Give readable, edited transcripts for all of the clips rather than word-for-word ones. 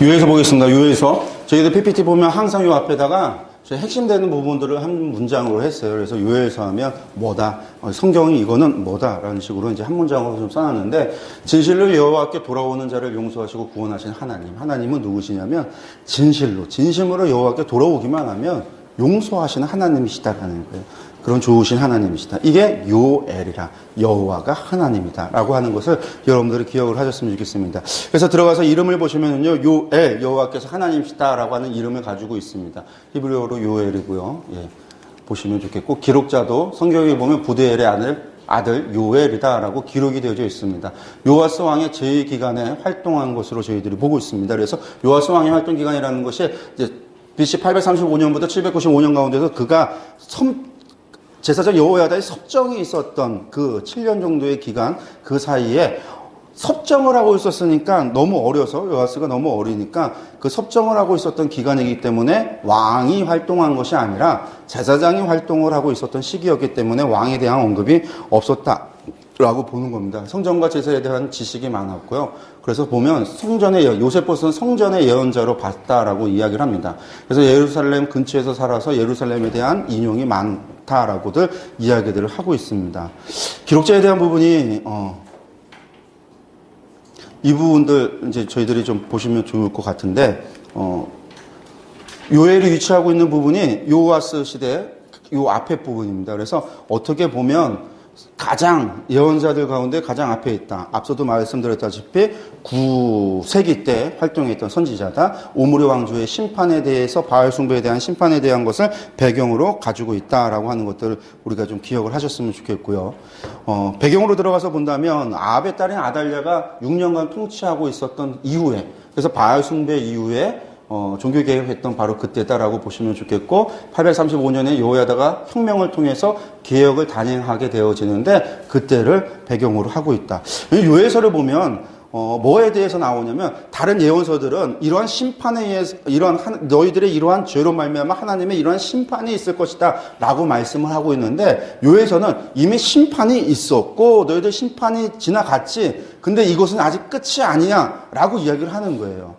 요에서 보겠습니다. 요에서 저희들 PPT 보면 항상 요 앞에다가 핵심되는 부분들을 한 문장으로 했어요. 그래서 요에서 하면 뭐다, 성경이 이거는 뭐다라는 식으로 이제 한 문장으로 좀 써놨는데, 진실로 여호와께 돌아오는 자를 용서하시고 구원하신 하나님, 하나님은 누구시냐면 진실로 진심으로 여호와께 돌아오기만 하면 용서하시는 하나님이시다라는 거예요. 그런 좋으신 하나님이시다. 이게 요엘이라, 여호와가 하나님이다 라고 하는 것을 여러분들이 기억을 하셨으면 좋겠습니다. 그래서 들어가서 이름을 보시면요, 요엘, 여호와께서 하나님이시다 라고 하는 이름을 가지고 있습니다. 히브리어로 요엘이고요. 예, 보시면 좋겠고, 기록자도 성경에 보면 부드엘의 아들 요엘이다 라고 기록이 되어져 있습니다. 요아스 왕의 제위기간에 활동한 것으로 저희들이 보고 있습니다. 그래서 요아스 왕의 활동기간이라는 것이 이제 BC 835년부터 795년 가운데서 그가 제사장 여호야다의 섭정이 있었던 그 7년 정도의 기간, 그 사이에 섭정을 하고 있었으니까 너무 어려서, 요아스가 너무 어리니까 그 섭정을 하고 있었던 기간이기 때문에 왕이 활동한 것이 아니라 제사장이 활동을 하고 있었던 시기였기 때문에 왕에 대한 언급이 없었다라고 보는 겁니다. 성전과 제사에 대한 지식이 많았고요. 그래서 보면 요세포스는 성전의 예언자로 봤다라고 이야기를 합니다. 그래서 예루살렘 근처에서 살아서 예루살렘에 대한 인용이 많다라고들 이야기들을 하고 있습니다. 기록자에 대한 부분이 이 부분들 이제 저희들이 좀 보시면 좋을 것 같은데, 요엘이 위치하고 있는 부분이 요아스 시대 요 앞에 부분입니다. 그래서 어떻게 보면 가장 예언자들 가운데 가장 앞에 있다. 앞서도 말씀드렸다시피 9세기 때 활동했던 선지자다. 오므리 왕조의 심판에 대해서, 바알 숭배에 대한 심판에 대한 것을 배경으로 가지고 있다라고 하는 것들을 우리가 좀 기억을 하셨으면 좋겠고요. 배경으로 들어가서 본다면 아합의 딸인 아달랴가 6년간 통치하고 있었던 이후에, 그래서 바알 숭배 이후에 종교개혁했던 바로 그때다라고 보시면 좋겠고, 835년에 여호야다가 혁명을 통해서 개혁을 단행하게 되어지는데 그때를 배경으로 하고 있다. 요에서를 보면 뭐에 대해서 나오냐면, 다른 예언서들은 이러한 심판에 의해서, 너희들의 이러한 죄로 말미암아 하나님의 이러한 심판이 있을 것이다 라고 말씀을 하고 있는데, 요에서는 이미 심판이 있었고 너희들 심판이 지나갔지, 근데 이것은 아직 끝이 아니야 라고 이야기를 하는 거예요.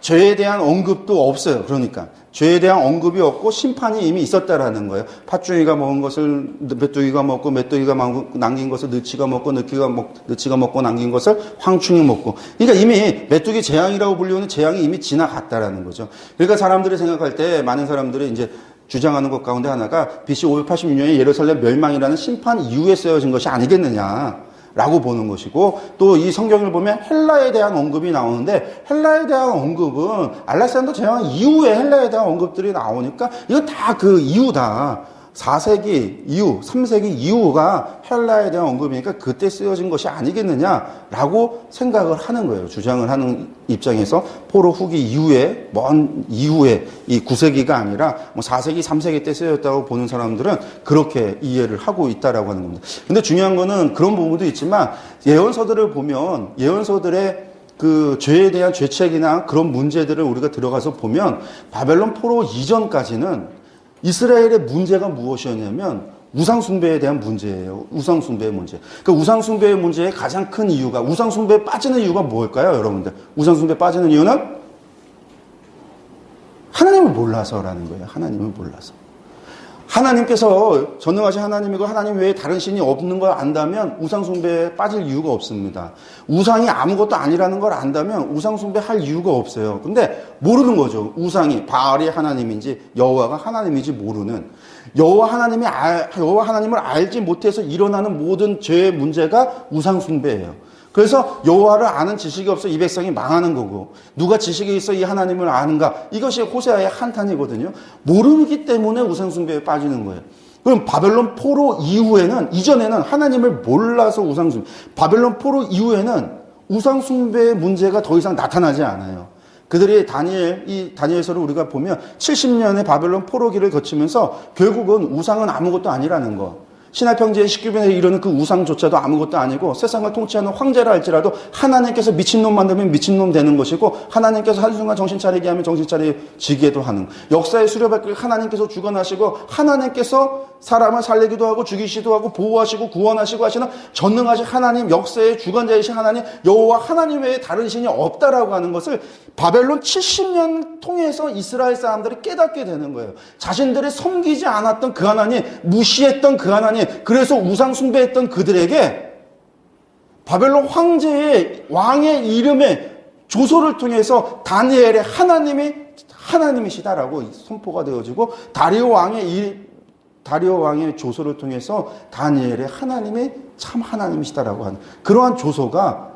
죄에 대한 언급도 없어요. 그러니까 죄에 대한 언급이 없고 심판이 이미 있었다라는 거예요. 팥죽이가 먹은 것을 메뚜기가 먹고, 메뚜기가 남긴 것을 느치가 먹고, 느치가 먹고 남긴 것을 황충이 먹고. 그러니까 이미 메뚜기 재앙이라고 불리우는 재앙이 이미 지나갔다라는 거죠. 그러니까 사람들이 생각할 때, 많은 사람들이 이제 주장하는 것 가운데 하나가 BC 586년에 예루살렘 멸망이라는 심판 이후에 쓰여진 것이 아니겠느냐 라고 보는 것이고, 또 이 성경을 보면 헬라에 대한 언급이 나오는데, 헬라에 대한 언급은 알렉산더 제왕 이후에 헬라에 대한 언급들이 나오니까 이건 다 그 이후다. 4세기 이후, 3세기 이후가 헬라에 대한 언급이니까 그때 쓰여진 것이 아니겠느냐라고 생각을 하는 거예요. 주장을 하는 입장에서 포로 후기 이후에, 먼 이후에, 이 9세기가 아니라 4세기, 3세기 때 쓰여졌다고 보는 사람들은 그렇게 이해를 하고 있다라고 하는 겁니다. 근데 중요한 거는 그런 부분도 있지만, 예언서들을 보면 예언서들의 그 죄에 대한 죄책이나 그런 문제들을 우리가 들어가서 보면, 바벨론 포로 이전까지는 이스라엘의 문제가 무엇이었냐면 우상숭배에 대한 문제예요. 우상숭배의 문제. 그 우상숭배의 문제의 가장 큰 이유가, 우상숭배에 빠지는 이유가 뭘까요, 여러분들? 우상숭배에 빠지는 이유는 하나님을 몰라서라는 거예요. 하나님을 몰라서. 하나님께서 전능하신 하나님이고 하나님 외에 다른 신이 없는 걸 안다면 우상숭배에 빠질 이유가 없습니다. 우상이 아무것도 아니라는 걸 안다면 우상숭배할 이유가 없어요. 근데 모르는 거죠. 우상이 바알이 하나님인지 여호와가 하나님인지 모르는, 여호와 하나님을 알지 못해서 일어나는 모든 죄의 문제가 우상숭배예요. 그래서 여호와를 아는 지식이 없어 이 백성이 망하는 거고, 누가 지식이 있어 이 하나님을 아는가, 이것이 호세아의 한탄이거든요. 모르기 때문에 우상숭배에 빠지는 거예요. 그럼 바벨론 포로 이후에는, 이전에는 하나님을 몰라서 우상숭배, 바벨론 포로 이후에는 우상숭배의 문제가 더 이상 나타나지 않아요. 그들이 이 다니엘서를 우리가 보면 70년의 바벨론 포로기를 거치면서 결국은 우상은 아무것도 아니라는 거, 신화평지의 19변에 이르는 그 우상조차도 아무것도 아니고 세상을 통치하는 황제라 할지라도 하나님께서 미친놈 만들면 미친놈 되는 것이고 하나님께서 한순간 정신 차리게 하면 정신 차리지게도 하는 역사의 수렵을 하나님께서 주관하시고 하나님께서 사람을 살리기도 하고 죽이시기도 하고 보호하시고 구원하시고 하시는 전능하신 하나님 역사의 주관자이신 하나님 여호와 하나님 외에 다른 신이 없다라고 하는 것을 바벨론 70년 통해서 이스라엘 사람들이 깨닫게 되는 거예요. 자신들이 섬기지 않았던 그 하나님, 무시했던 그 하나님, 그래서 우상 숭배했던 그들에게 바벨론 황제의 왕의 이름의 조서를 통해서 다니엘의 하나님이 하나님이시다라고 선포가 되어지고 다리오 왕의 조서를 통해서 다니엘의 하나님이 참 하나님이시다라고 하는 그러한 조서가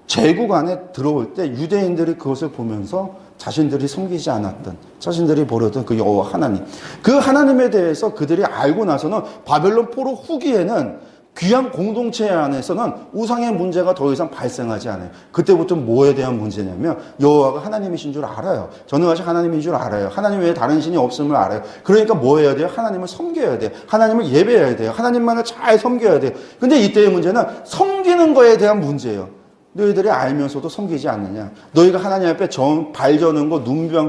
제국 안에 들어올 때 유대인들이 그것을 보면서 자신들이 섬기지 않았던, 자신들이 버렸던 그 여호와 하나님, 그 하나님에 대해서 그들이 알고 나서는 바벨론 포로 후기에는 귀한 공동체 안에서는 우상의 문제가 더 이상 발생하지 않아요. 그때부터 뭐에 대한 문제냐면 여호와가 하나님이신 줄 알아요. 전능하신 하나님인 줄 알아요. 하나님 외에 다른 신이 없음을 알아요. 그러니까 뭐 해야 돼요? 하나님을 섬겨야 돼요. 하나님을 예배해야 돼요. 하나님만을 잘 섬겨야 돼요. 근데 이때의 문제는 섬기는 거에 대한 문제예요. 너희들이 알면서도 섬기지 않느냐. 너희가 하나님 앞에 발 저는 거,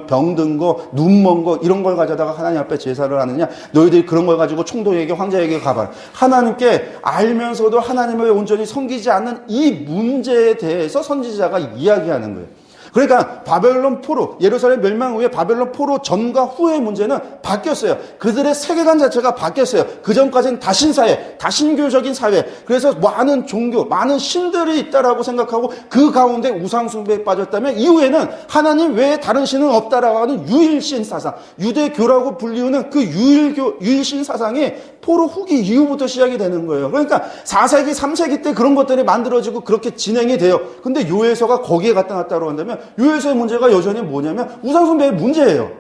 병든 거, 눈 먼 거 이런 걸 가져다가 하나님 앞에 제사를 하느냐. 너희들이 그런 걸 가지고 총독에게 황제에게 가봐라. 하나님께 알면서도 하나님을 온전히 섬기지 않는 이 문제에 대해서 선지자가 이야기하는 거예요. 그러니까 바벨론 포로, 예루살렘 멸망 후에 바벨론 포로 전과 후의 문제는 바뀌었어요. 그들의 세계관 자체가 바뀌었어요. 그 전까지는 다신사회, 다신교적인 사회, 그래서 많은 종교, 많은 신들이 있다라고 생각하고 그 가운데 우상숭배에 빠졌다면 이후에는 하나님 외에 다른 신은 없다라고 하는 유일신 사상, 유대교라고 불리우는 그 유일신 사상이 포로 후기 이후부터 시작이 되는 거예요. 그러니까 4세기, 3세기 때 그런 것들이 만들어지고 그렇게 진행이 돼요. 근데 요에서가 거기에 갖다 놨다고 한다면 요에서의 문제가 여전히 뭐냐면 우상숭배의 문제예요.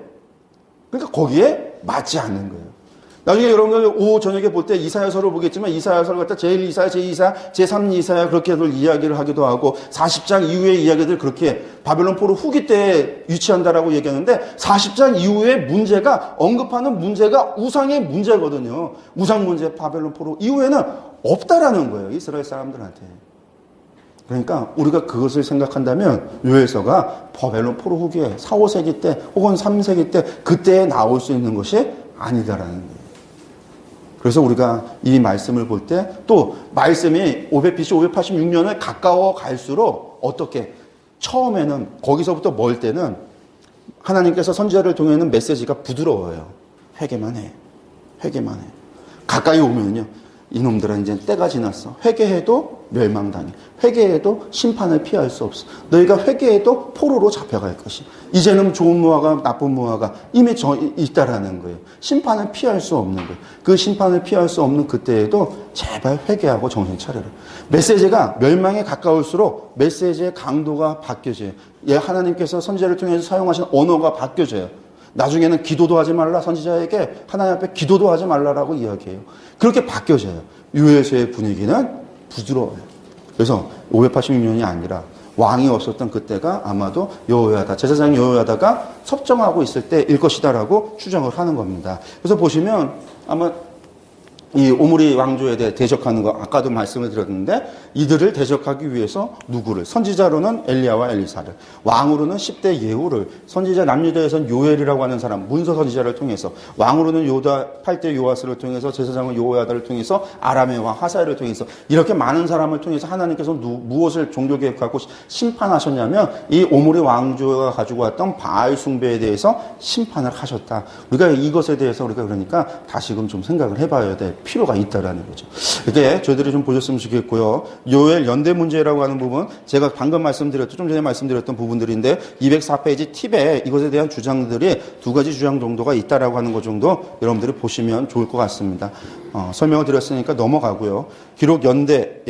그러니까 거기에 맞지 않는 거예요. 나중에 여러분들 오후 저녁에 볼 때 이사야서를 보겠지만 이사야서를 갖다 제1이사야, 제2이사야, 제3이사야 그렇게들 이야기를 하기도 하고 40장 이후의 이야기들 그렇게 바벨론 포로 후기 때 유치한다라고 얘기하는데 40장 이후의 문제가 언급하는 문제가 우상의 문제거든요. 우상 문제 바벨론 포로 이후에는 없다라는 거예요. 이스라엘 사람들한테. 그러니까 우리가 그것을 생각한다면 요에서가 바벨론 포로 후기에 4, 5세기 때 혹은 3세기 때 그때에 나올 수 있는 것이 아니다라는 거예요. 그래서 우리가 이 말씀을 볼 때 또 말씀이 BC 586년을 가까워 갈수록 어떻게 처음에는 거기서부터 멀 때는 하나님께서 선지자를 통해는 메시지가 부드러워요. 회개만 해. 회개만 해. 가까이 오면요. 이놈들은 이제 때가 지났어. 회개해도 멸망당해. 회개해도 심판을 피할 수 없어. 너희가 회개해도 포로로 잡혀갈 것이. 이제는 좋은 무화과 나쁜 무화과 이미 있다라는 거예요. 심판을 피할 수 없는 거예요. 그 심판을 피할 수 없는 그때에도 제발 회개하고 정신 차려라. 메시지가 멸망에 가까울수록 메시지의 강도가 바뀌어져요. 하나님께서 선지자를 통해서 사용하신 언어가 바뀌어져요. 나중에는 기도도 하지 말라. 선지자에게 하나님 앞에 기도도 하지 말라라고 이야기해요. 그렇게 바뀌어져요. 요에서의 분위기는 부드러워요. 그래서 586년이 아니라 왕이 없었던 그때가 아마도 여호야다, 제사장 여호야다가 섭정하고 있을 때일 것이다라고 추정을 하는 겁니다. 그래서 보시면 아마 이 오므리 왕조에 대해 대적하는 거 아까도 말씀을 드렸는데 이들을 대적하기 위해서 누구를 선지자로는 엘리야와 엘리사를 왕으로는 10대 예후를 선지자 남유다에서는 요엘이라고 하는 사람 문서 선지자를 통해서 왕으로는 요다 8대 요아스를 통해서 제사장은 요야다를 통해서 아람의 왕 하사엘을 통해서 이렇게 많은 사람을 통해서 하나님께서 무엇을 종교 개혁하고 심판하셨냐면 이 오므리 왕조가 가지고 왔던 바알 숭배에 대해서 심판을 하셨다. 우리가 이것에 대해서 우리가 그러니까 다시금 좀 생각을 해봐야 돼. 필요가 있다라는 거죠. 이게 저희들이 좀 보셨으면 좋겠고요. 요엘 연대 문제라고 하는 부분, 제가 방금 좀 전에 말씀드렸던 부분들인데 204페이지 팁에 이것에 대한 주장들이 두 가지 주장 정도가 있다라고 하는 것 정도 여러분들이 보시면 좋을 것 같습니다. 설명을 드렸으니까 넘어가고요. 기록 연대,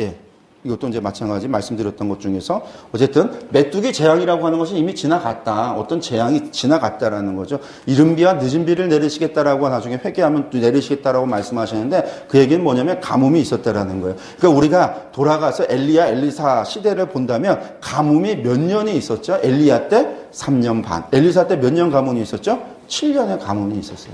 이것도 이제 마찬가지 말씀드렸던 것 중에서 어쨌든 메뚜기 재앙이라고 하는 것이 이미 지나갔다. 어떤 재앙이 지나갔다라는 거죠. 이른 비와 늦은 비를 내리시겠다라고 나중에 회개하면 또 내리시겠다라고 말씀하시는데 그 얘기는 뭐냐면 가뭄이 있었다라는 거예요. 그러니까 우리가 돌아가서 엘리야, 엘리사 시대를 본다면 가뭄이 몇 년이 있었죠? 엘리야 때 3년 반. 엘리사 때 몇 년 가뭄이 있었죠? 7년의 가뭄이 있었어요.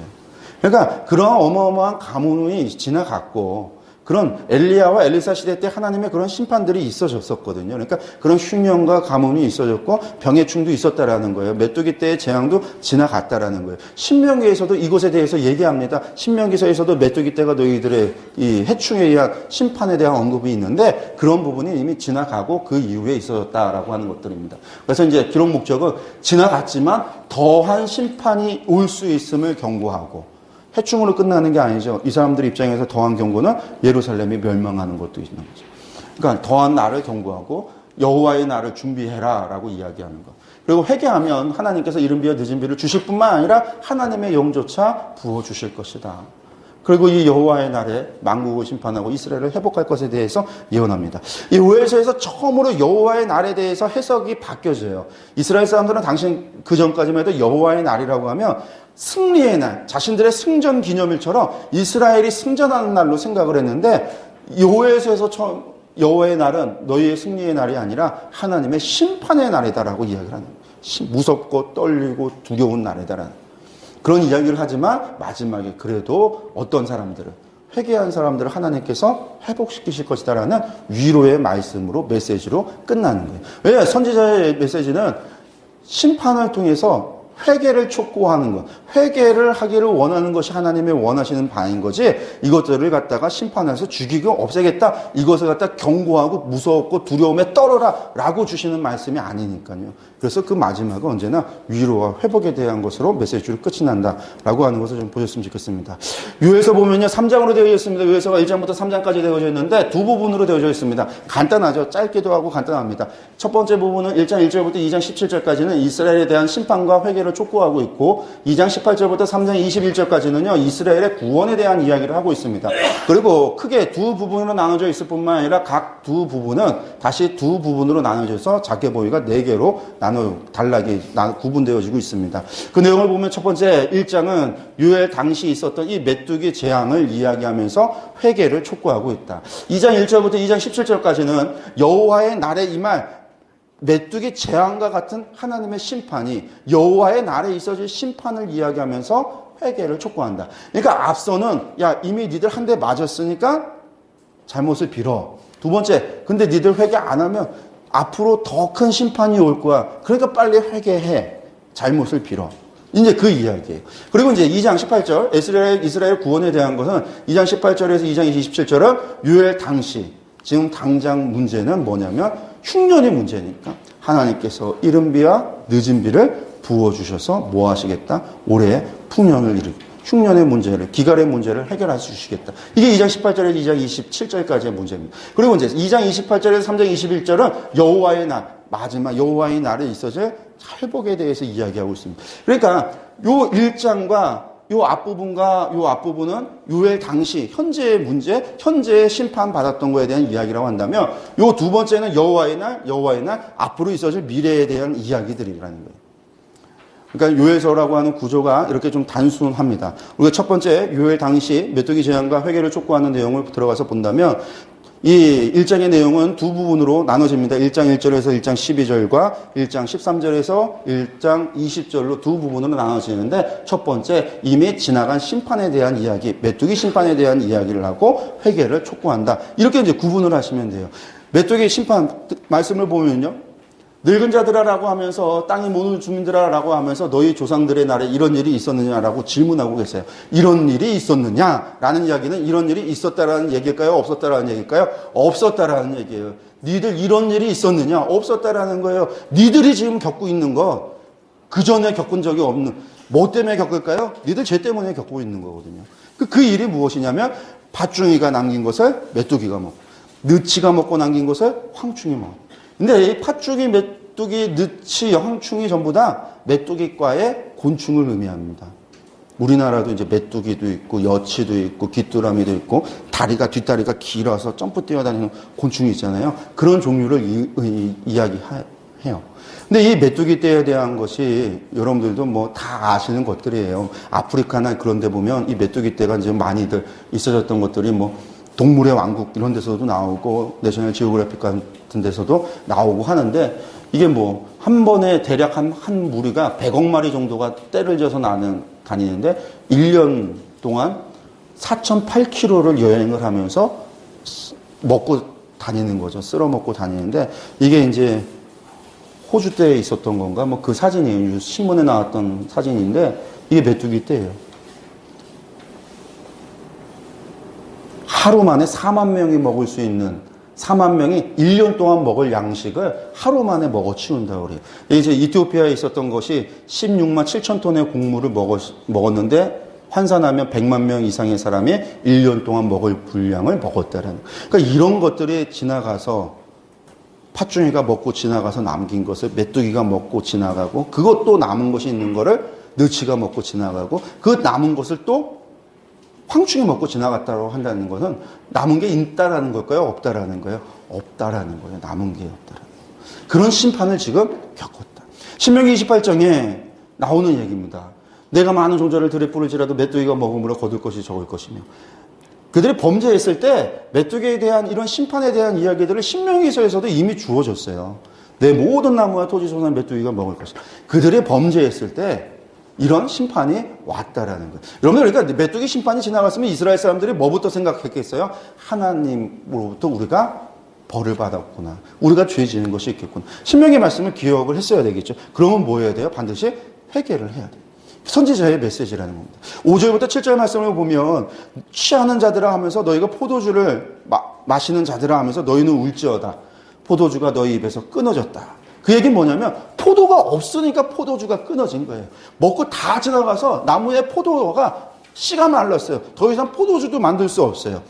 그러니까 그런 어마어마한 가뭄이 지나갔고 그런 엘리야와 엘리사 시대 때 하나님의 그런 심판들이 있어졌었거든요. 그러니까 그런 흉년과 가뭄이 있어졌고 병의 충도 있었다라는 거예요. 메뚜기 때의 재앙도 지나갔다라는 거예요. 신명기에서도 이것에 대해서 얘기합니다. 신명기서에서도 메뚜기 때가 너희들의 이 해충에 의한 심판에 대한 언급이 있는데 그런 부분이 이미 지나가고 그 이후에 있어졌다라고 하는 것들입니다. 그래서 이제 기록 목적은 지나갔지만 더한 심판이 올 수 있음을 경고하고 해충으로 끝나는 게 아니죠. 이 사람들 입장에서 더한 경고는 예루살렘이 멸망하는 것도 있는 거죠. 그러니까 더한 날을 경고하고 여호와의 날을 준비해라 라고 이야기하는 것. 그리고 회개하면 하나님께서 이른 비와 늦은 비를 주실 뿐만 아니라 하나님의 영조차 부어주실 것이다. 그리고 이 여호와의 날에 만국을 심판하고 이스라엘을 회복할 것에 대해서 예언합니다. 이 오해서에서 처음으로 여호와의 날에 대해서 해석이 바뀌어져요. 이스라엘 사람들은 당신 그 전까지만 해도 여호와의 날이라고 하면 승리의 날, 자신들의 승전 기념일처럼 이스라엘이 승전하는 날로 생각을 했는데 여호와에서 처음 여호와의 날은 너희의 승리의 날이 아니라 하나님의 심판의 날이다라고 이야기를 하는 거예요. 무섭고 떨리고 두려운 날이다라는 그런 이야기를 하지만 마지막에 그래도 어떤 사람들은 회개한 사람들을 하나님께서 회복시키실 것이다라는 위로의 말씀으로 메시지로 끝나는 거예요. 왜 선지자의 메시지는 심판을 통해서 회개를 촉구하는 것, 회개를 하기를 원하는 것이 하나님의 원하시는 바인 거지 이것들을 갖다가 심판해서 죽이고 없애겠다 이것을 갖다 경고하고 무섭고 두려움에 떨어라 라고 주시는 말씀이 아니니까요. 그래서 그 마지막은 언제나 위로와 회복에 대한 것으로 메시지로 끝이 난다라고 하는 것을 좀 보셨으면 좋겠습니다. 요에서 보면요 3장으로 되어져 있습니다. 요에서가 1장부터 3장까지 되어져 있는데 두 부분으로 되어져 있습니다. 간단하죠. 짧기도 하고 간단합니다. 첫 번째 부분은 1장 1절부터 2장 17절까지는 이스라엘에 대한 심판과 회개를 촉구하고 있고 2장 18절부터 3장 21절까지는요 이스라엘의 구원에 대한 이야기를 하고 있습니다. 그리고 크게 두 부분으로 나눠져 있을 뿐만 아니라 각 두 부분은 다시 두 부분으로 나눠져서 자켓보이가 4개로 구분되어지고 있습니다. 그 내용을 보면 첫 번째 1장은 요엘 당시 있었던 이 메뚜기 재앙을 이야기하면서 회개를 촉구하고 있다. 2장 1절부터 2장 17절까지는 여호와의 날에 임할 메뚜기 재앙과 같은 하나님의 심판이 여호와의 날에 있어질 심판을 이야기하면서 회개를 촉구한다. 그러니까 앞서는 야 이미 니들 한 대 맞았으니까 잘못을 빌어. 두 번째 근데 니들 회개 안 하면 앞으로 더 큰 심판이 올 거야. 그러니까 빨리 회개해. 잘못을 빌어. 이제 그 이야기예요. 그리고 이제 2장 18절 이스라엘 구원에 대한 것은 2장 18절에서 2장 27절은 요엘 당시 지금 당장 문제는 뭐냐면 흉년의 문제니까 하나님께서 이른 비와 늦은 비를 부어주셔서 뭐 하시겠다? 올해 풍년을 흉년의 문제를, 기갈의 문제를 해결해 주시겠다. 이게 2장 18절에서 2장 27절까지의 문제입니다. 그리고 이제 2장 28절에서 3장 21절은 여호와의 날, 마지막 여호와의 날에 있어질 회복에 대해서 이야기하고 있습니다. 그러니까 요 1장과 요 앞부분은 요엘 당시 현재의 문제, 현재의 심판 받았던 거에 대한 이야기라고 한다면 요 두 번째는 여호와의 날 앞으로 있어질 미래에 대한 이야기들이라는 거예요. 그러니까 요엘서라고 하는 구조가 이렇게 좀 단순합니다. 우리가 첫 번째 요엘 당시 메뚜기 재앙과 회개를 촉구하는 내용을 들어가서 본다면 이 1장의 내용은 두 부분으로 나눠집니다. 1장 1절에서 1장 12절과 1장 13절에서 1장 20절로 두 부분으로 나눠지는데 첫 번째 이미 지나간 심판에 대한 이야기, 메뚜기 심판에 대한 이야기를 하고 회개를 촉구한다. 이렇게 이제 구분을 하시면 돼요. 메뚜기 심판 말씀을 보면요. 늙은 자들아라고 하면서 땅이 모든 주민들아라고 하면서 너희 조상들의 날에 이런 일이 있었느냐라고 질문하고 계세요. 이런 일이 있었느냐라는 이야기는 이런 일이 있었다라는 얘기일까요? 없었다라는 얘기일까요? 없었다라는 얘기예요. 니들 이런 일이 있었느냐? 없었다라는 거예요. 니들이 지금 겪고 있는 거 그 전에 겪은 적이 없는 뭐 때문에 겪을까요? 니들 죄 때문에 겪고 있는 거거든요. 그 일이 무엇이냐면 팥중이가 남긴 것을 메뚜기가 먹고 느치가 먹고 남긴 것을 황충이 먹고 근데 이 팥죽이, 메뚜기, 느치, 황충이 전부 다 메뚜기과의 곤충을 의미합니다. 우리나라도 이제 메뚜기도 있고, 여치도 있고, 귀뚜라미도 있고, 뒷다리가 길어서 점프 뛰어다니는 곤충이 있잖아요. 그런 종류를 이야기해요. 근데 이 메뚜기 떼에 대한 것이 여러분들도 뭐 다 아시는 것들이에요. 아프리카나 그런 데 보면 이 메뚜기 떼가 이제 많이들 있어졌던 것들이 뭐 동물의 왕국 이런 데서도 나오고 내셔널 지오그래픽 같은 데서도 나오고 하는데 이게 뭐 한 번에 대략 한 무리가 100억 마리 정도가 떼를 져서 다니는데 1년 동안 4,008km를 여행을 하면서 먹고 다니는 거죠. 쓸어 먹고 다니는데 이게 이제 호주 때에 있었던 건가? 뭐 그 사진이에요. 신문에 나왔던 사진인데 이게 메뚜기 떼예요. 하루 만에 4만 명이 먹을 수 있는 4만 명이 1년 동안 먹을 양식을 하루 만에 먹어 치운다고 그래요. 이제 이티오피아에 있었던 것이 16만 7천 톤의 곡물을 먹었는데 환산하면 100만 명 이상의 사람이 1년 동안 먹을 분량을 먹었다라는. 그러니까 이런 것들이 지나가서 팥중이가 먹고 지나가서 남긴 것을 메뚜기가 먹고 지나가고 그것도 남은 것이 있는 거를 느치가 먹고 지나가고 그 남은 것을 또 황충이 먹고 지나갔다고 한다는 것은 남은 게 있다라는 걸까요? 없다라는 거예요? 없다라는 거예요. 남은 게 없다라는 거예요. 그런 심판을 지금 겪었다. 신명기 28장에 나오는 얘기입니다. 내가 많은 종자를 들에 뿌릴지라도 메뚜기가 먹음으로 거둘 것이 적을 것이며 그들이 범죄했을 때 메뚜기에 대한 이런 심판에 대한 이야기들을 신명기서에서도 이미 주어졌어요. 내 모든 나무와 토지 소산 메뚜기가 먹을 것이다. 그들이 범죄했을 때 이런 심판이 왔다라는 거예요. 여러분들 그러니까 메뚜기 심판이 지나갔으면 이스라엘 사람들이 뭐부터 생각했겠어요? 하나님으로부터 우리가 벌을 받았구나. 우리가 죄 지은 것이 있겠구나. 신명기 말씀을 기억을 했어야 되겠죠. 그러면 뭐 해야 돼요? 반드시 회개를 해야 돼요. 선지자의 메시지라는 겁니다. 5절부터 7절 말씀을 보면 취하는 자들아 하면서 너희가 포도주를 마시는 자들아 하면서 너희는 울지어다. 포도주가 너희 입에서 끊어졌다. 그 얘기는 뭐냐면 포도가 없으니까 포도주가 끊어진 거예요. 먹고 다 지나가서 나무에 포도가 씨가 말랐어요. 더 이상 포도주도 만들 수 없어요.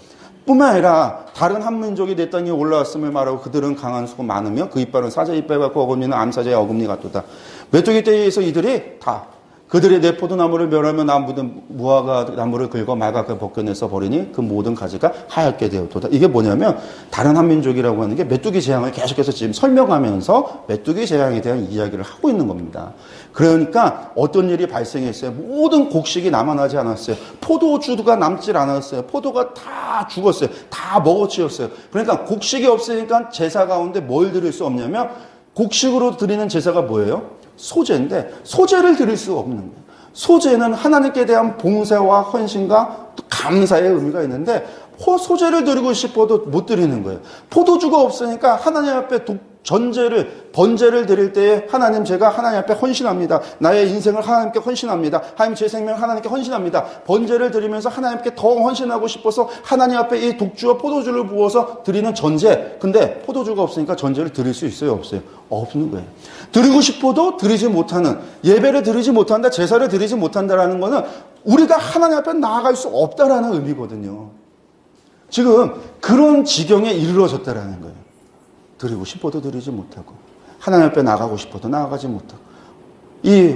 뿐만 아니라 다른 한 민족이 내 땅에 올라왔음을 말하고 그들은 강한 수고 많으며 그 이빨은 사자의 이빨 같고 어금니는 암사자의 어금니 같도다. 메뚜기 떼에서 이들이 다 그들이 내 포도나무를 멸하며 나 묻은 무화과 나무를 긁어 말갛게 벗겨내서 버리니 그 모든 가지가 하얗게 되었도다. 이게 뭐냐면 다른 한 민족이라고 하는 게 메뚜기 재앙을 계속해서 지금 설명하면서 메뚜기 재앙에 대한 이야기를 하고 있는 겁니다. 그러니까 어떤 일이 발생했어요. 모든 곡식이 남아나지 않았어요. 포도주가 남질 않았어요. 포도가 다 죽었어요. 다 먹어치웠어요. 그러니까 곡식이 없으니까 제사 가운데 뭘 드릴 수 없냐면 곡식으로 드리는 제사가 뭐예요? 소제인데 소제를 드릴 수 없는 거예요. 소제는 하나님께 대한 봉사와 헌신과 감사의 의미가 있는데 소제를 드리고 싶어도 못 드리는 거예요. 포도주가 없으니까 하나님 앞에 번제를 드릴 때에 하나님 제가 하나님 앞에 헌신합니다. 나의 인생을 하나님께 헌신합니다. 하나님 제 생명을 하나님께 헌신합니다. 번제를 드리면서 하나님께 더 헌신하고 싶어서 하나님 앞에 이 독주와 포도주를 부어서 드리는 전제. 근데 포도주가 없으니까 전제를 드릴 수 있어요? 없어요? 없는 거예요. 드리고 싶어도 드리지 못하는, 예배를 드리지 못한다, 제사를 드리지 못한다라는 거는 우리가 하나님 앞에 나아갈 수 없다라는 의미거든요. 지금 그런 지경에 이르러졌다라는 거예요. 드리고 싶어도 드리지 못하고 하나님 앞에 나가고 싶어도 나아가지 못하고 이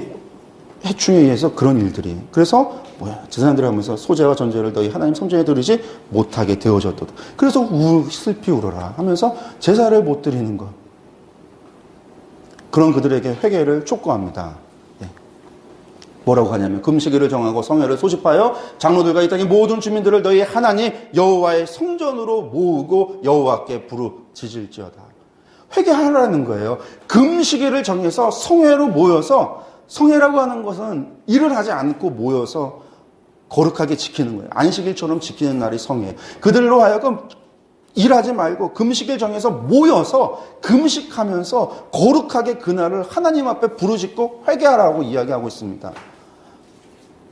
해충에 의해서 그런 일들이 그래서 제사장들이 하면서 소제와 전제를 너희 하나님 성전에 드리지 못하게 되어졌도다. 그래서 슬피 울어라 하면서 제사를 못 드리는 것. 그런 그들에게 회개를 촉구합니다. 뭐라고 하냐면 금식일을 정하고 성회를 소집하여 장로들과 이 땅의 모든 주민들을 너희 하나님 여호와의 성전으로 모으고 여호와께 부르짖을지어다. 회개하라는 거예요. 금식일을 정해서 성회로 모여서, 성회라고 하는 것은 일을 하지 않고 모여서 거룩하게 지키는 거예요. 안식일처럼 지키는 날이 성회예요. 그들로 하여금 일하지 말고 금식일 정해서 모여서 금식하면서 거룩하게 그날을 하나님 앞에 부르짖고 회개하라고 이야기하고 있습니다.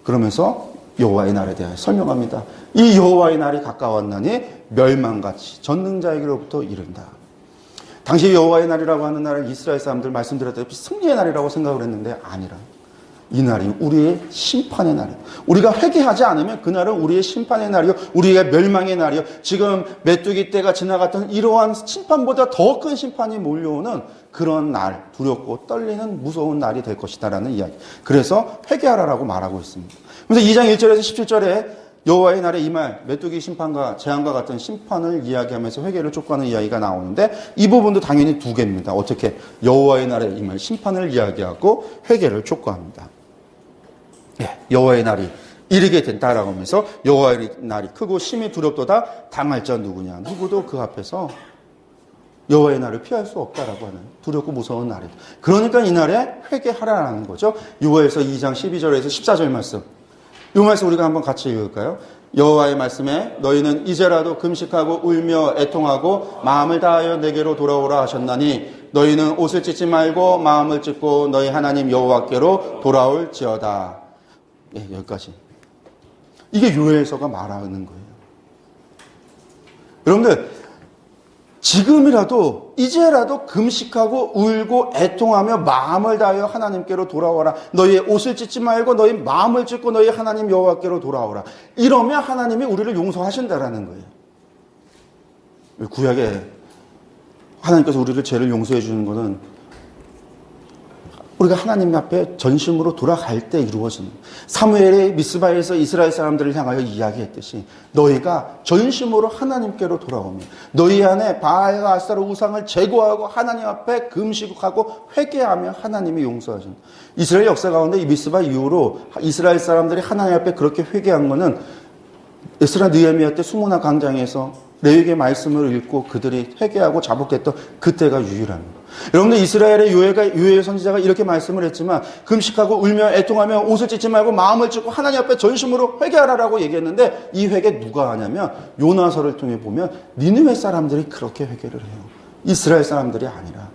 그러면서 여호와의 날에 대해 설명합니다. 이 여호와의 날이 가까웠나니 멸망같이 전능자에게로부터 이른다. 당시 여호와의 날이라고 하는 날을 이스라엘 사람들 말씀드렸다시피 승리의 날이라고 생각을 했는데 아니라 이 날이 우리의 심판의 날이에요. 우리가 회개하지 않으면 그날은 우리의 심판의 날이요, 우리의 멸망의 날이요, 지금 메뚜기 때가 지나갔던 이러한 심판보다 더 큰 심판이 몰려오는 그런 날, 두렵고 떨리는 무서운 날이 될 것이다라는 이야기. 그래서 회개하라라고 말하고 있습니다. 그래서 2장 1절에서 17절에 여호와의 날에 이 말, 메뚜기 심판과 재앙과 같은 심판을 이야기하면서 회개를 촉구하는 이야기가 나오는데 이 부분도 당연히 두 개입니다. 어떻게? 여호와의 날에 이 말, 심판을 이야기하고 회개를 촉구합니다. 여호와의 날이 이르게 된다라고 하면서 여호와의 날이 크고 심히 두렵도다. 당할 자 누구냐? 누구도 그 앞에서 여호와의 날을 피할 수 없다라고 하는 두렵고 무서운 날이다. 그러니까 이 날에 회개하라는 거죠. 6월에서 2장 12절에서 14절 말씀. 이 말씀 우리가 한번 같이 읽을까요? 여호와의 말씀에 너희는 이제라도 금식하고 울며 애통하고 마음을 다하여 내게로 돌아오라 하셨나니 너희는 옷을 찢지 말고 마음을 찢고 너희 하나님 여호와께로 돌아올지어다. 예, 여기까지. 이게 요엘서가 말하는 거예요. 여러분들, 지금이라도 이제라도 금식하고 울고 애통하며 마음을 다하여 하나님께로 돌아오라. 너희의 옷을 찢지 말고 너희 마음을 찢고 너희 하나님 여호와께로 돌아오라. 이러면 하나님이 우리를 용서하신다라는 거예요. 구약에 하나님께서 우리를 죄를 용서해 주는 것은 우리가 하나님 앞에 전심으로 돌아갈 때 이루어지는 거예요. 사무엘이 미스바에서 이스라엘 사람들을 향하여 이야기했듯이 너희가 전심으로 하나님께로 돌아오면 너희 안에 바알과 아스타로 우상을 제거하고 하나님 앞에 금식하고 회개하며 하나님이 용서하신다. 이스라엘 역사 가운데 이 미스바 이후로 이스라엘 사람들이 하나님 앞에 그렇게 회개한 것은 에스라 느헤미야 때 수문화 광장에서 레위기의 말씀을 읽고 그들이 회개하고 자복했던 그때가 유일합니다. 여러분들 이스라엘의 요엘 선지자가 이렇게 말씀을 했지만 금식하고 울며 애통하며 옷을 찢지 말고 마음을 찢고 하나님 앞에 전심으로 회개하라라고 얘기했는데 이 회개 누가 하냐면 요나서를 통해 보면 니느웨 사람들이 그렇게 회개를 해요. 이스라엘 사람들이 아니라.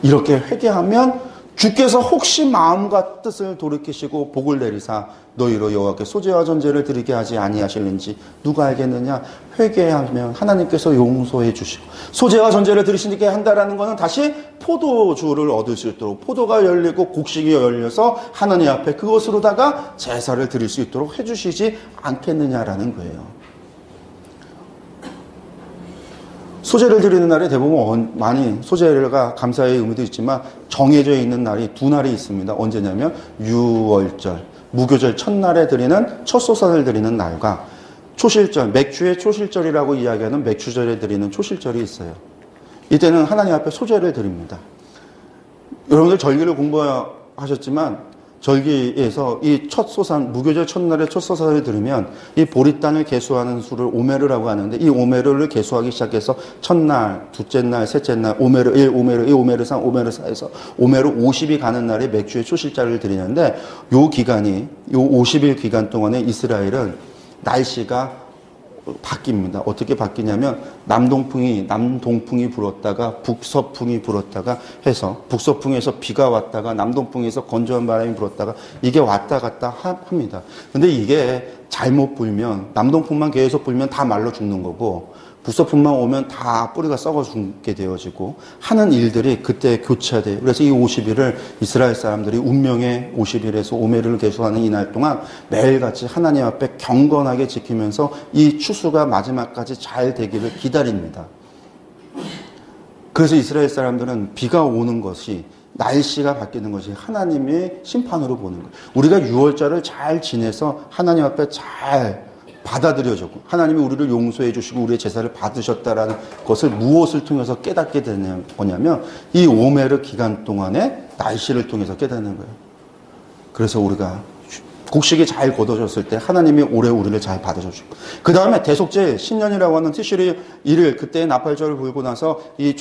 이렇게 회개하면 주께서 혹시 마음과 뜻을 돌이키시고 복을 내리사 너희로 여호와께 소제와 전제를 드리게 하지 아니하실는지 누가 알겠느냐. 회개하면 하나님께서 용서해 주시고 소제와 전제를 드리시게 한다라는 것은 다시 포도주를 얻을 수 있도록 포도가 열리고 곡식이 열려서 하나님 앞에 그것으로다가 제사를 드릴 수 있도록 해주시지 않겠느냐라는 거예요. 소제를 드리는 날에 대부분 많이 소제가 감사의 의미도 있지만 정해져 있는 날이 두 날이 있습니다. 언제냐면 유월절, 무교절 첫날에 드리는 첫 소산을 드리는 날과 초실절, 맥주의 초실절이라고 이야기하는 맥주절에 드리는 초실절이 있어요. 이때는 하나님 앞에 소제를 드립니다. 여러분들 절기를 공부하셨지만 절기에서 이 첫 소산, 무교절 첫날에 첫 소산을 들으면 이 보리단을 계수하는 수를 오메르라고 하는데 이 오메르를 계수하기 시작해서 첫날, 둘째 날, 셋째 날, 오메르 1, 오메르 2, 오메르 3, 오메르 4에서 오메르 50이 가는 날에 맥주의 초실자를 드리는데 요 기간이, 요 50일 기간 동안에 이스라엘은 날씨가 바뀝니다. 어떻게 바뀌냐면 남동풍이 불었다가 북서풍이 불었다가 해서 북서풍에서 비가 왔다가 남동풍에서 건조한 바람이 불었다가 이게 왔다 갔다 합니다. 근데 이게 잘못 불면 남동풍만 계속 불면 다 말로 죽는 거고 북서풍만 오면 다 뿌리가 썩어 죽게 되어지고 하는 일들이 그때 교차돼요. 그래서 이 50일을 이스라엘 사람들이 운명의 50일에서 오메르를 계수하는 이날 동안 매일같이 하나님 앞에 경건하게 지키면서 이 추수가 마지막까지 잘 되기를 기다립니다. 그래서 이스라엘 사람들은 비가 오는 것이 날씨가 바뀌는 것이 하나님의 심판으로 보는 거예요. 우리가 유월절을 잘 지내서 하나님 앞에 잘 받아들여졌고 하나님이 우리를 용서해 주시고 우리의 제사를 받으셨다라는 것을 무엇을 통해서 깨닫게 되는 거냐면 이 오메르 기간 동안에 날씨를 통해서 깨닫는 거예요. 그래서 우리가 곡식이 잘 걷어졌을 때 하나님이 올해 우리를 잘 받아주시고 그 다음에 대속제 신년이라고 하는 티슈리 1일 그때 나팔절을 불고 나서 이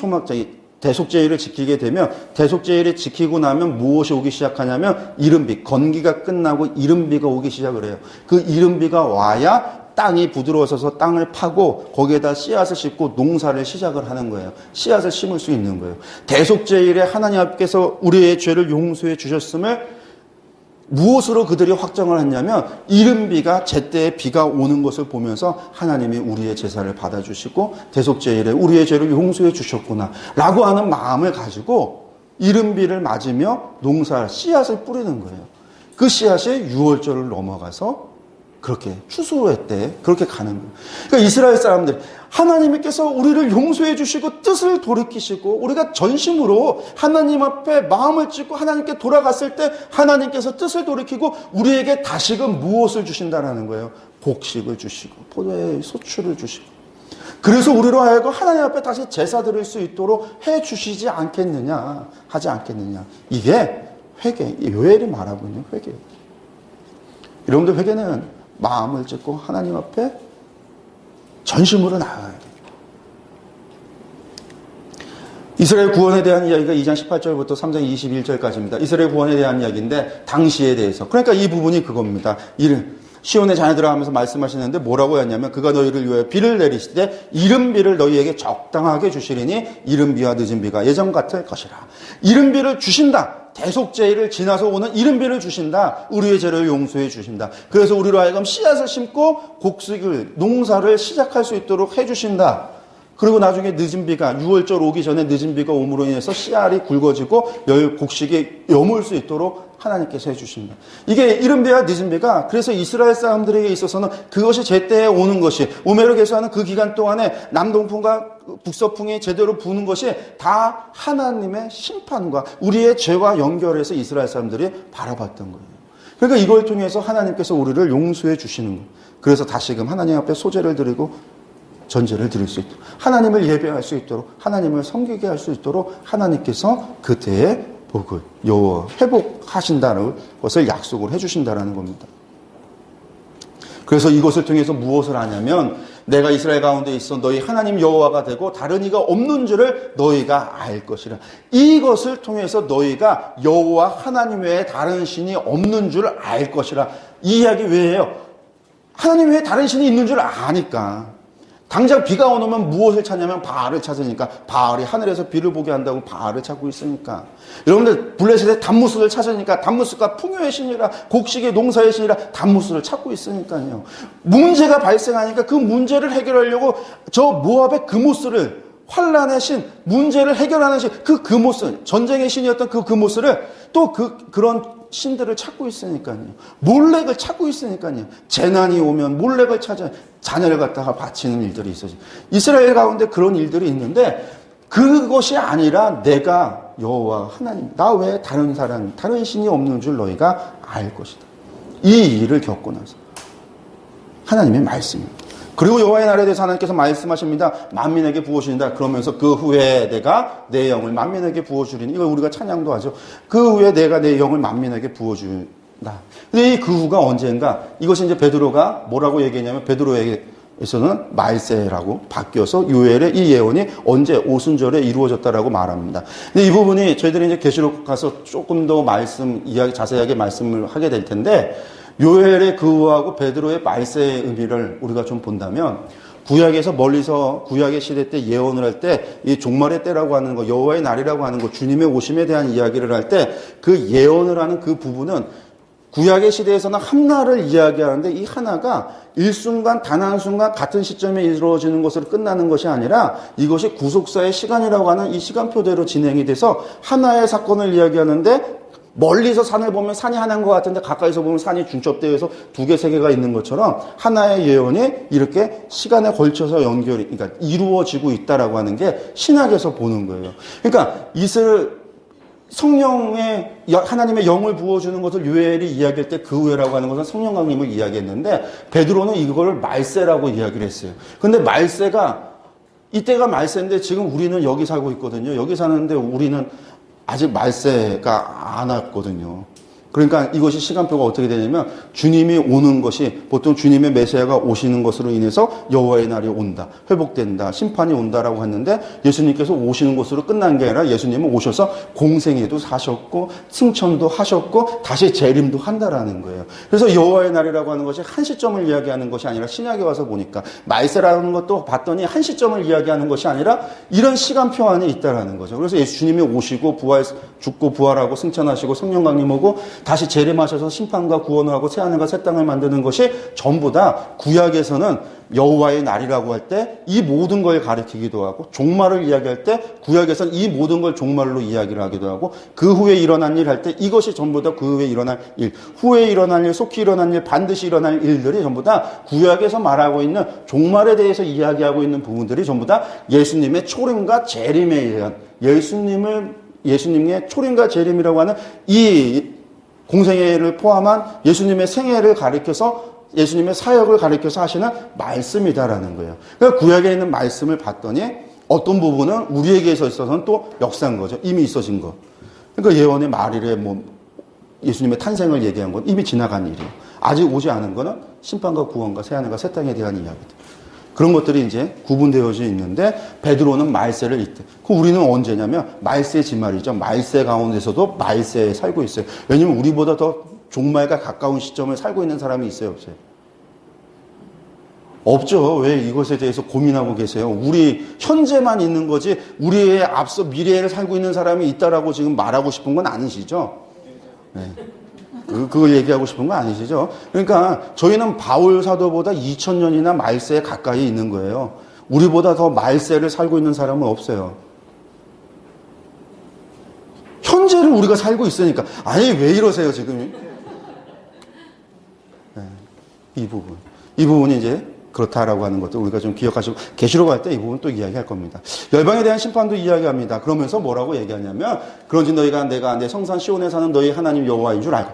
대속제일을 지키게 되면 대속제일을 지키고 나면 무엇이 오기 시작하냐면 이른비, 건기가 끝나고 이른비가 오기 시작을 해요. 그 이른비가 와야 땅이 부드러워져서 땅을 파고 거기에다 씨앗을 심고 농사를 시작을 하는 거예요. 씨앗을 심을 수 있는 거예요. 대속제일에 하나님 앞에서 우리의 죄를 용서해 주셨음을 무엇으로 그들이 확정을 했냐면 이른비가 제때에 비가 오는 것을 보면서 하나님이 우리의 제사를 받아주시고 대속제일에 우리의 죄를 용서해 주셨구나 라고 하는 마음을 가지고 이른비를 맞으며 농사 씨앗을 뿌리는 거예요. 그 씨앗이 유월절을 넘어가서 그렇게 추수할 때 그렇게 가는 거예요. 그러니까 이스라엘 사람들 하나님께서 우리를 용서해 주시고 뜻을 돌이키시고 우리가 전심으로 하나님 앞에 마음을 찢고 하나님께 돌아갔을 때 하나님께서 뜻을 돌이키고 우리에게 다시금 무엇을 주신다라는 거예요. 곡식을 주시고 포도의 소출을 주시고 그래서 우리로 하여금 하나님 앞에 다시 제사 드릴 수 있도록 해 주시지 않겠느냐 하지 않겠느냐. 이게 회개, 요엘이 말하고 있는 회개예요. 여러분들 회개는 마음을 찢고 하나님 앞에 전심으로 나아가야 돼요. 이스라엘 구원에 대한 이야기가 2장 18절부터 3장 21절까지입니다. 이스라엘 구원에 대한 이야기인데 당시에 대해서. 그러니까 이 부분이 그겁니다. 시온의 자녀들아 하면서 말씀하시는데 뭐라고 했냐면 그가 너희를 위하여 비를 내리시되 이른 비를 너희에게 적당하게 주시리니 이른 비와 늦은 비가 예전 같을 것이라. 이른 비를 주신다. 대속죄를 지나서 오는 이른 비를 주신다. 우리의 죄를 용서해 주신다. 그래서 우리로 하여금 씨앗을 심고 곡식을 농사를 시작할 수 있도록 해주신다. 그리고 나중에 늦은 비가 6월절 오기 전에 늦은 비가 옴으로 인해서 씨알이 굵어지고 곡식이 여물 수 있도록 하나님께서 해주십니다. 이게 이른 비와 늦은 비가 그래서 이스라엘 사람들에게 있어서는 그것이 제때에 오는 것이 오매로 계수하는 그 기간 동안에 남동풍과 북서풍이 제대로 부는 것이 다 하나님의 심판과 우리의 죄와 연결해서 이스라엘 사람들이 바라봤던 거예요. 그러니까 이걸 통해서 하나님께서 우리를 용서해 주시는 거예요. 그래서 다시금 하나님 앞에 소제를 드리고 전제를 드릴 수 있도록 하나님을 예배할 수 있도록 하나님을 섬기게 할 수 있도록 하나님께서 그때의 복을 회복하신다는 것을 약속을 해주신다는 겁니다. 그래서 이것을 통해서 무엇을 하냐면 내가 이스라엘 가운데 있어 너희 하나님 여호와가 되고 다른 이가 없는 줄을 너희가 알 것이라. 이것을 통해서 너희가 여호와 하나님 외에 다른 신이 없는 줄 알 것이라. 이 이야기 왜 해요? 하나님 외에 다른 신이 있는 줄 아니까. 당장 비가 오면 무엇을 찾냐면 바알을 찾으니까 바알이 하늘에서 비를 보게 한다고 바알을 찾고 있으니까. 여러분들 블레셋의 단무스를 찾으니까 단무스가 풍요의 신이라 곡식의 농사의 신이라 단무스를 찾고 있으니까요. 문제가 발생하니까 그 문제를 해결하려고 저 모압의 그모스를 환란의 신, 문제를 해결하는 신, 그 그모스, 전쟁의 신이었던 그 그모스를 또 그런 신들을 찾고 있으니까요. 몰렉을 찾고 있으니까요. 재난이 오면 몰렉을 찾아 자녀를 갖다가 바치는 일들이 있어요. 이스라엘 가운데 그런 일들이 있는데 그것이 아니라 내가 여호와 하나님, 나 외에 다른 사람, 다른 신이 없는 줄 너희가 알 것이다. 이 일을 겪고 나서 하나님의 말씀입니다. 그리고 여호와의 날에 대해서 하나님께서 말씀하십니다. 만민에게 부어주신다. 그러면서 그 후에 내가 내 영을 만민에게 부어주리니 이걸 우리가 찬양도 하죠. 그 후에 내가 내 영을 만민에게 부어준다. 근데 이 그 후가 언젠가 이것이 이제 베드로가 뭐라고 얘기했냐면 베드로에게서는 말세라고 바뀌어서 요엘의 이 예언이 언제 오순절에 이루어졌다라고 말합니다. 근데 이 부분이 저희들이 이제 계시록 가서 조금 더 자세하게 말씀을 하게 될 텐데 요엘의 그 후하고 베드로의 말세의 의미를 우리가 좀 본다면 구약에서 멀리서 구약의 시대 때 예언을 할 때 이 종말의 때라고 하는 거 여호와의 날이라고 하는 거 주님의 오심에 대한 이야기를 할 때 그 예언을 하는 그 부분은 구약의 시대에서는 한나를 이야기하는데 이 하나가 일순간 단 한순간 같은 시점에 이루어지는 것으로 끝나는 것이 아니라 이것이 구속사의 시간이라고 하는 이 시간표대로 진행이 돼서 하나의 사건을 이야기하는데 멀리서 산을 보면 산이 하나인 것 같은데 가까이서 보면 산이 중첩되어서 두 개, 세 개가 있는 것처럼 하나의 예언이 이렇게 시간에 걸쳐서 그러니까 이루어지고 있다라고 하는 게 신학에서 보는 거예요. 그러니까 성령의 하나님의 영을 부어주는 것을 요엘이 이야기할 때 그 후에라고 하는 것은 성령 강림을 이야기했는데 베드로는 이거를 말세라고 이야기를 했어요. 근데 말세가 이때가 말세인데 지금 우리는 여기 살고 있거든요. 여기 사는데 우리는 아직 말세가 안 왔거든요. 그러니까 이것이 시간표가 어떻게 되냐면 주님이 오는 것이 보통 주님의 메시아가 오시는 것으로 인해서 여호와의 날이 온다, 회복된다, 심판이 온다라고 했는데 예수님께서 오시는 것으로 끝난 게 아니라 예수님은 오셔서 공생애도 사셨고 승천도 하셨고 다시 재림도 한다라는 거예요. 그래서 여호와의 날이라고 하는 것이 한 시점을 이야기하는 것이 아니라 신약에 와서 보니까 말세라는 것도 봤더니 한 시점을 이야기하는 것이 아니라 이런 시간표 안에 있다라는 거죠. 그래서 예수님이 오시고 죽고 부활하고 승천하시고 성령 강림하고 다시 재림하셔서 심판과 구원을 하고 새하늘과 새 땅을 만드는 것이 전부 다 구약에서는 여호와의 날이라고 할 때 이 모든 걸 가리키기도 하고 종말을 이야기할 때 구약에서는 이 모든 걸 종말로 이야기를 하기도 하고 그 후에 일어난 일 할 때 이것이 전부 다 그 후에 일어날 일, 후에 일어날 일, 속히 일어날 일, 반드시 일어날 일들이 전부 다 구약에서 말하고 있는 종말에 대해서 이야기하고 있는 부분들이 전부 다 예수님의 초림과 재림에 의한 예수님의 초림과 재림이라고 하는 이 공생애를 포함한 예수님의 생애를 가리켜서 예수님의 사역을 가리켜서 하시는 말씀이다라는 거예요. 그러니까 구약에 있는 말씀을 봤더니 어떤 부분은 우리에게 있어서는 또 역사인 거죠. 이미 있어진 거. 그러니까 예언의 말일에 예수님의 탄생을 얘기한 건 이미 지나간 일이에요. 아직 오지 않은 거는 심판과 구원과 새하늘과 새 땅에 대한 이야기들. 그런 것들이 이제 구분되어져 있는데 베드로는 말세를 잇대. 그 우리는 언제냐면 말세지 말이죠. 말세 가운데서도 말세에 살고 있어요. 왜냐면 우리보다 더 종말과 가까운 시점을 살고 있는 사람이 있어요, 없어요? 없죠. 왜 이것에 대해서 고민하고 계세요? 우리 현재만 있는 거지 우리의 앞서 미래를 살고 있는 사람이 있다라고 지금 말하고 싶은 건 아니시죠? 네. 그걸 얘기하고 싶은 건 아니시죠? 그러니까 저희는 바울 사도보다 2000년이나 말세에 가까이 있는 거예요. 우리보다 더 말세를 살고 있는 사람은 없어요. 현재를 우리가 살고 있으니까. 아니 왜 이러세요 지금? 네. 이 부분이 이제 그렇다라고 하는 것도 우리가 좀 기억하시고 계시록 할 때 이 부분 또 이야기할 겁니다. 열방에 대한 심판도 이야기합니다. 그러면서 뭐라고 얘기하냐면 그런지 너희가 내가 내 성산 시온에 사는 너희 하나님 여호와인 줄 알고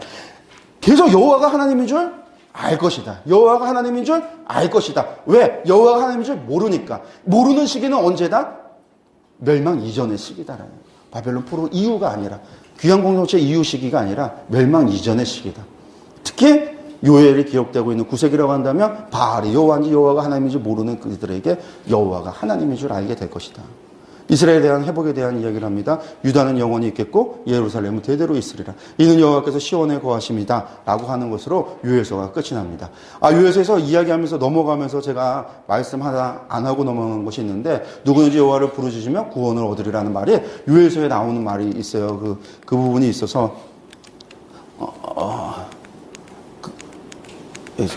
계속 여호와가 하나님인 줄 알 것이다. 여호와가 하나님인 줄 알 것이다. 왜? 여호와가 하나님인 줄 모르니까. 모르는 시기는 언제다? 멸망 이전의 시기다라는 거예요. 바벨론 포로 이후가 아니라 귀한 공동체 이후 시기가 아니라 멸망 이전의 시기다. 특히 요엘이 기록되고 있는 구세기라고 한다면 바알이 여호와인지 여호와가 하나님인지 모르는 그들에게 여호와가 하나님인 줄 알게 될 것이다. 이스라엘에 대한 회복에 대한 이야기를 합니다. 유다는 영원히 있겠고 예루살렘은 대대로 있으리라. 이는 여호와께서 시온에 거하심이다 라고 하는 것으로 요엘서가 끝이 납니다. 요엘서에서 이야기하면서 넘어가면서 제가 말씀 하나 안 하고 넘어간 것이 있는데 누구든지 여호와를 부르짖으며 구원을 얻으리라는 말이 요엘서에 나오는 말이 있어요. 그 부분이 있어서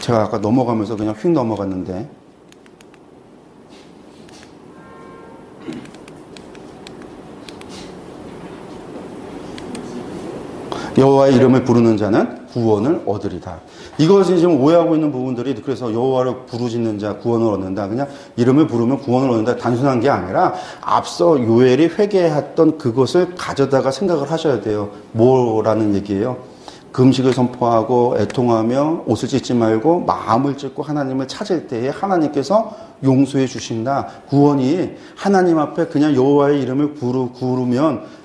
제가 아까 넘어가면서 그냥 휙 넘어갔는데 여호와의 이름을 부르는 자는 구원을 얻으리다. 이것이 지금 오해하고 있는 부분들이 그래서 여호와를 부르짖는 자 구원을 얻는다. 그냥 이름을 부르면 구원을 얻는다. 단순한 게 아니라 앞서 요엘이 회개했던 그것을 가져다가 생각을 하셔야 돼요. 뭐라는 얘기예요? 금식을 선포하고 애통하며 옷을 찢지 말고 마음을 찢고 하나님을 찾을 때에 하나님께서 용서해 주신다. 구원이 하나님 앞에 그냥 여호와의 이름을 부르면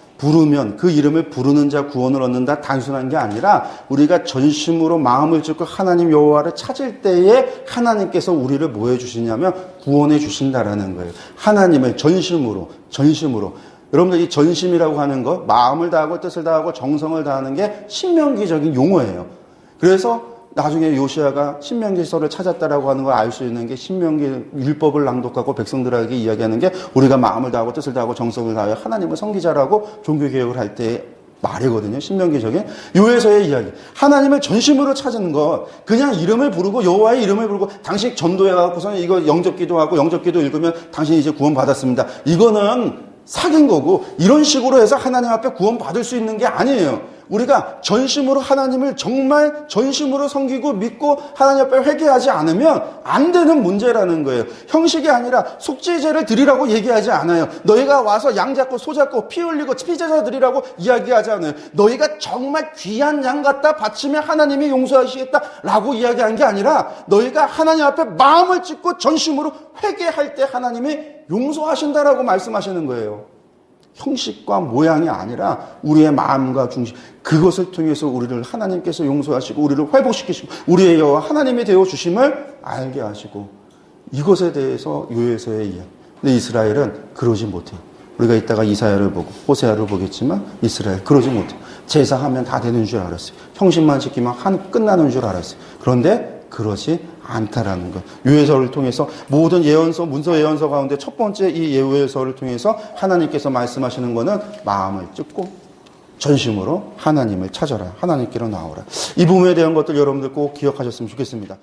그 이름을 부르는 자 구원을 얻는다. 단순한 게 아니라 우리가 전심으로 마음을 찢고 하나님 여호와를 찾을 때에 하나님께서 우리를 뭐 해주시냐면 구원해 주신다라는 거예요. 하나님을 전심으로 여러분들 이 전심이라고 하는 것 마음을 다하고 뜻을 다하고 정성을 다하는 게 신명기적인 용어예요. 그래서 나중에 요시아가 신명기서를 찾았다라고 하는 걸 알 수 있는 게 신명기 율법을 낭독하고 백성들에게 이야기하는 게 우리가 마음을 다하고 뜻을 다하고 정성을 다하여 하나님을 섬기자라고 종교개혁을 할 때 말이거든요. 신명기적인 요에서의 이야기. 하나님을 전심으로 찾은 것. 그냥 이름을 부르고 여호와의 이름을 부르고 당신 전도해 갖고서는 이거 영접기도하고 영접기도 읽으면 당신이 이제 구원 받았습니다. 이거는 사귄 거고 이런 식으로 해서 하나님 앞에 구원 받을 수 있는 게 아니에요. 우리가 전심으로 하나님을 정말 전심으로 섬기고 믿고 하나님 앞에 회개하지 않으면 안 되는 문제라는 거예요. 형식이 아니라 속죄제를 드리라고 얘기하지 않아요. 너희가 와서 양 잡고 소 잡고 피 흘리고 피제사 드리라고 이야기하지 않아요. 너희가 정말 귀한 양 갖다 바치면 하나님이 용서하시겠다라고 이야기한 게 아니라 너희가 하나님 앞에 마음을 찢고 전심으로 회개할 때 하나님이 용서하신다라고 말씀하시는 거예요. 형식과 모양이 아니라 우리의 마음과 중심, 그것을 통해서 우리를 하나님께서 용서하시고 우리를 회복시키시고 우리의 여호와 하나님이 되어주심을 알게 하시고 이것에 대해서 요에서의 이야기. 근데 이스라엘은 그러지 못해요. 우리가 이따가 이사야를 보고 호세아를 보겠지만 이스라엘 그러지 못해요. 제사하면 다 되는 줄 알았어요. 형식만 지키면 끝나는 줄 알았어요. 그런데 그러지 않다라는 것. 요해서를 통해서 모든 예언서, 문서 예언서 가운데 첫 번째 이 요해서를 통해서 하나님께서 말씀하시는 것은 마음을 찢고 전심으로 하나님을 찾아라. 하나님께로 나오라. 이 부분에 대한 것들 여러분들 꼭 기억하셨으면 좋겠습니다.